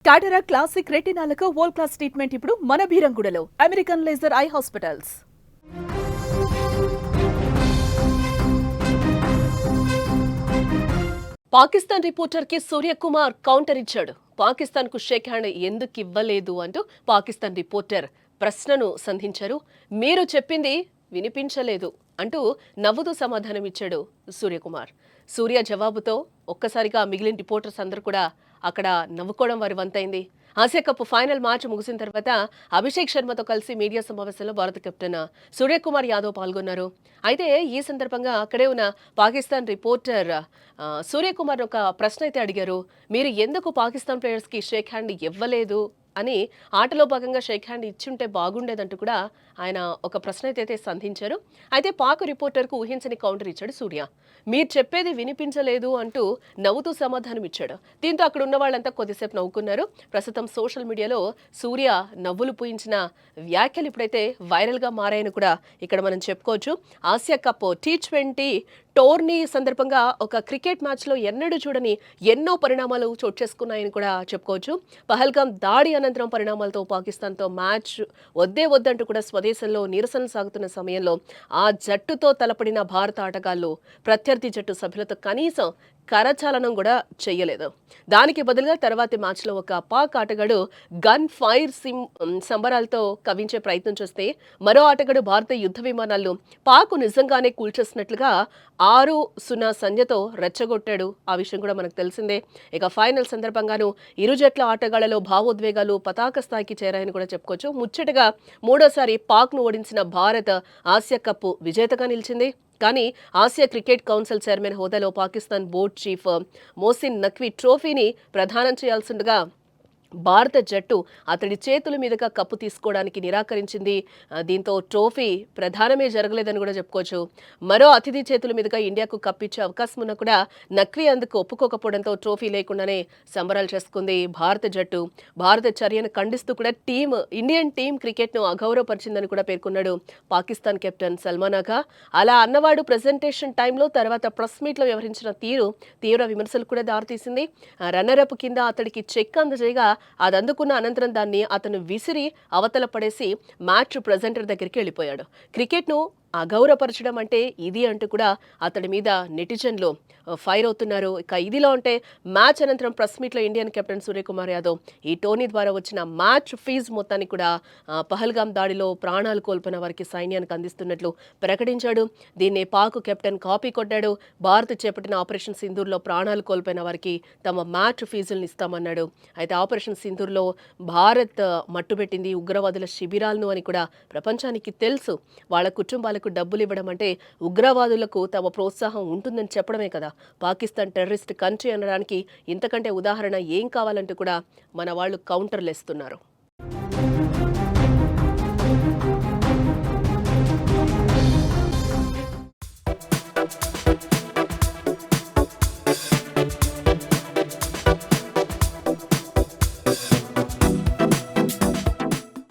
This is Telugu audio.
టాటరా క్లాసిక్ రెటినాలకు వరల్డ్ క్లాస్ ట్రీట్మెంట్ ఇప్పుడు మన భీరంగూడలో American laser eye hospitals. Pakistan reporter కి సూర్యకుమార్ కౌంటర్ ఇచ్చాడు. పాకిస్తాన్ కు షేక్ హ్యాండ్ ఎందుకు ఇవ్వలేదు అంటూ పాకిస్తాన్ రిపోర్టర్ ప్రశ్నను సంధించారు. మీరు చెప్పింది వినిపించలేదు అంటూ నవ్వుతూ సమాధానం ఇచ్చాడు సూర్యకుమార్. సూర్య జవాబుతో ఒక్కసారిగా మిగిలిన రిపోర్టర్స్ అందరూ కూడా అక్కడ నవ్వుకోవడం వారి వంతైంది. ఆసియా కప్ ఫైనల్ మ్యాచ్ ముగిసిన తర్వాత అభిషేక్ శర్మతో కలిసి మీడియా సమావేశంలో భారత కెప్టెన్ సూర్యకుమార్ యాదవ్ పాల్గొన్నారు. అయితే ఈ సందర్భంగా అక్కడే ఉన్న పాకిస్తాన్ రిపోర్టర్ సూర్యకుమార్ ఒక ప్రశ్న అయితే అడిగారు. మీరు ఎందుకు పాకిస్తాన్ ప్లేయర్స్కి షేక్ హ్యాండ్ ఇవ్వలేదు అని, ఆటలో భాగంగా షేక్ హ్యాండ్ ఇచ్చుంటే బాగుండేదంటూ కూడా ఆయన ఒక ప్రశ్న అయితే సంధించారు. అయితే పాక్ రిపోర్టర్కు ఊహించని కౌంటర్ ఇచ్చాడు సూర్య. మీరు చెప్పేది వినిపించలేదు అంటూ నవ్వుతూ సమాధానం ఇచ్చాడు. దీంతో అక్కడ ఉన్న వాళ్ళంతా కొద్దిసేపు నవ్వుకున్నారు. ప్రస్తుతం సోషల్ మీడియాలో సూర్య నవ్వులు పూయించిన వ్యాఖ్యలు ఇప్పుడైతే వైరల్గా మారాయని కూడా ఇక్కడ మనం చెప్పుకోవచ్చు. ఆసియా కప్ T20 టోర్నీ సందర్భంగా ఒక క్రికెట్ మ్యాచ్లో ఎన్నడూ చూడని ఎన్నో పరిణామాలు చోటు చేసుకున్నాయని కూడా చెప్పుకోవచ్చు. పహల్గాం దాడి అనంతరం పరిణామాలతో పాకిస్తాన్తో మ్యాచ్ వద్దే వద్దంటూ కూడా స్వదేశంలో నిరసనలు సాగుతున్న సమయంలో ఆ జట్టుతో తలపడిన భారత ఆటగాళ్లు ప్రత్యర్థి జట్టు సభ్యులతో కనీసం కరచాలనం కూడా చెయ్యలేదు. దానికి బదులుగా తర్వాతి మ్యాచ్లో ఒక పాక్ ఆటగాడు గన్ ఫైర్ సంబరాలతో కవించే ప్రయత్నం చేస్తే మరో ఆటగాడు భారత యుద్ధ విమానాలను పాక్ నిజంగానే కూల్చేసినట్లుగా 6-0 సంఖ్యతో రెచ్చగొట్టాడు. ఆ విషయం కూడా మనకు తెలిసిందే. ఇక ఫైనల్ సందర్భంగాను ఇరు జట్ల ఆటగాళ్లలో భావోద్వేగాలు పతాక స్థాయికి చేరాయని కూడా చెప్పుకోవచ్చు. ముచ్చటగా మూడోసారి పాక్ను ఓడించిన భారత్ ఆసియా కప్ విజేతగా నిలిచింది. కానీ ఆసియా క్రికెట్ కౌన్సిల్ చైర్మన్ హోదాలో పాకిస్తాన్ బోర్డు చీఫ్ మోసిన్ నఖ్వీ ట్రోఫీని ప్రదానం చేయాల్సిండగా భారత జట్టు అతడి చేతుల మీదుగా కప్పు తీసుకోవడానికి నిరాకరించింది. దీంతో ట్రోఫీ ప్రధానమే జరగలేదని కూడా చెప్పుకోవచ్చు. మరో అతిథి చేతుల మీదుగా ఇండియాకు కప్పు ఇచ్చే అవకాశం ఉన్నా కూడా నఖ్వీ అందుకు ఒప్పుకోకపోవడంతో ట్రోఫీ లేకుండానే సంబరాలు చేసుకుంది భారత జట్టు. భారత చర్యను ఖండిస్తూ కూడా ఇండియన్ టీం క్రికెట్ను అగౌరవపరిచిందని కూడా పేర్కొన్నాడు పాకిస్తాన్ కెప్టెన్ సల్మాన్ ఆగా. అలా అన్నవాడు ప్రెజెంటేషన్ టైంలో తర్వాత ప్రెస్ మీట్లో వ్యవహరించిన తీరు తీవ్ర విమర్శలు కూడా దారితీసింది. రన్నరప్ కింద అతడికి చెక్ అందజేయగా అది అందుకున్న అనంతరం దాన్ని అతను విసిరి అవతల పడేసి మ్యాచ్ ప్రెజెంటర్ దగ్గరికి వెళ్ళిపోయాడు. క్రికెట్ను అగౌరవపరచడం అంటే ఇది అంటూ కూడా అతడి మీద నెటిజన్లు ఫైర్ అవుతున్నారు. ఇక ఇదిలో ఉంటే మ్యాచ్ అనంతరం ప్రెస్ మీట్లో ఇండియన్ కెప్టెన్ సూర్యకుమార్ యాదవ్ ఈ టోర్నీ ద్వారా వచ్చిన మ్యాచ్ ఫీజు మొత్తాన్ని కూడా పహల్గాం దాడిలో ప్రాణాలు కోల్పోయిన వారికి సైన్యానికి అందిస్తున్నట్లు ప్రకటించాడు. దీన్ని పాక్ కెప్టెన్ కాపీ కొట్టాడు. భారత్ చేపట్టిన ఆపరేషన్ సింధూర్లో ప్రాణాలు కోల్పోయిన వారికి తమ మ్యాచ్ ఫీజులను ఇస్తామన్నాడు. అయితే ఆపరేషన్ సింధూర్లో భారత్ మట్టుబెట్టింది ఉగ్రవాదుల శిబిరాలను అని కూడా ప్రపంచానికి తెలుసు. వాళ్ళ కుటుంబాలకు డబ్బులు ఇవ్వడం అంటే ఉగ్రవాదులకు తమ ప్రోత్సాహం ఉంటుందని చెప్పడమే కదా. పాకిస్తాన్ టెర్రరిస్ట్ కంట్రీ అనడానికి ఇంతకంటే ఉదాహరణ ఏం కావాలంటూ కూడా మన వాళ్ళు కౌంటర్లు ఇస్తున్నారు.